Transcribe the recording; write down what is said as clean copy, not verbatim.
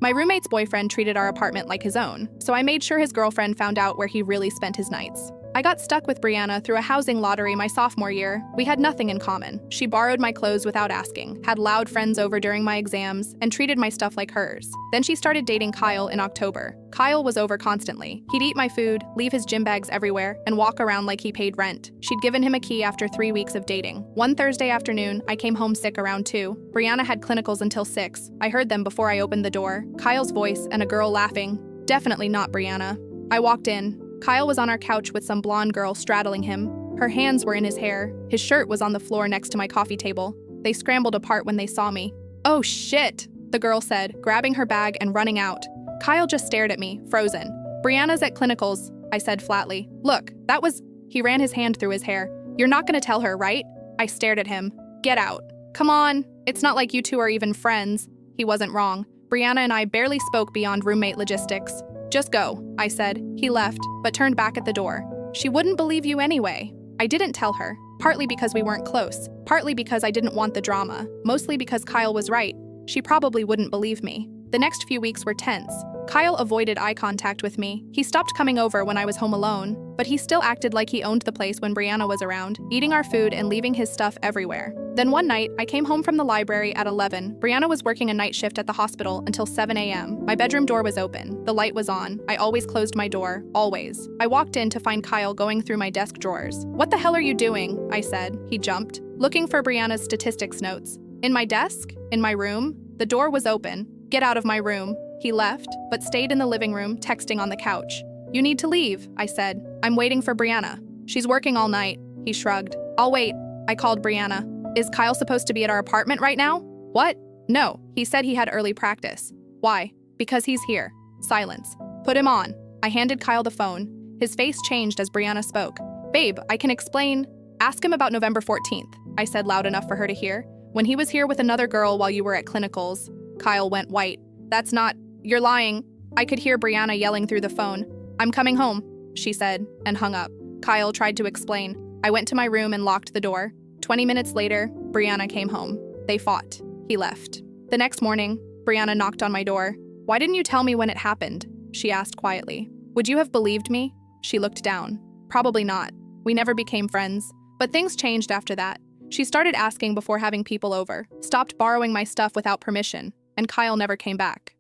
My roommate's boyfriend treated our apartment like his own, so I made sure his girlfriend found out where he really spent his nights. I got stuck with Brianna through a housing lottery my sophomore year. We had nothing in common. She borrowed my clothes without asking, had loud friends over during my exams, and treated my stuff like hers. Then she started dating Kyle in October. Kyle was over constantly. He'd eat my food, leave his gym bags everywhere, and walk around like he paid rent. She'd given him a key after 3 weeks of dating. One Thursday afternoon, I came home sick around 2. Brianna had clinicals until 6. I heard them before I opened the door. Kyle's voice and a girl laughing. Definitely not Brianna. I walked in. Kyle was on our couch with some blonde girl straddling him. Her hands were in his hair. His shirt was on the floor next to my coffee table. They scrambled apart when they saw me. "Oh shit," the girl said, grabbing her bag and running out. Kyle just stared at me, frozen. "Brianna's at clinicals," I said flatly. "Look, that was..." He ran his hand through his hair. "You're not gonna tell her, right?" I stared at him. "Get out." "Come on, it's not like you two are even friends." He wasn't wrong. Brianna and I barely spoke beyond roommate logistics. "Just go," I said. He left, but turned back at the door. "She wouldn't believe you anyway." I didn't tell her, partly because we weren't close, partly because I didn't want the drama, mostly because Kyle was right. She probably wouldn't believe me. The next few weeks were tense. Kyle avoided eye contact with me. He stopped coming over when I was home alone, but he still acted like he owned the place when Brianna was around, eating our food and leaving his stuff everywhere. Then one night, I came home from the library at 11. Brianna was working a night shift at the hospital until 7 a.m. My bedroom door was open. The light was on. I always closed my door, always. I walked in to find Kyle going through my desk drawers. "What the hell are you doing?" I said. He jumped, looking for Brianna's statistics notes. "In my desk? In my room?" The door was open. "Get out of my room." He left, but stayed in the living room, texting on the couch. "You need to leave," I said. "I'm waiting for Brianna. She's working all night." He shrugged. "I'll wait." I called Brianna. "Is Kyle supposed to be at our apartment right now?" "What?" "No, he said he had early practice." "Why?" "Because he's here." Silence. "Put him on." I handed Kyle the phone. His face changed as Brianna spoke. "Babe, I can explain." "Ask him about November 14th, I said loud enough for her to hear. "When he was here with another girl while you were at clinicals." Kyle went white. "That's not... You're lying." I could hear Brianna yelling through the phone. "I'm coming home," she said, and hung up. Kyle tried to explain. I went to my room and locked the door. 20 minutes later, Brianna came home. They fought. He left. The next morning, Brianna knocked on my door. "Why didn't you tell me when it happened?" she asked quietly. "Would you have believed me?" She looked down. "Probably not. We never became friends. But things changed after that. She started asking before having people over, stopped borrowing my stuff without permission, and Kyle never came back.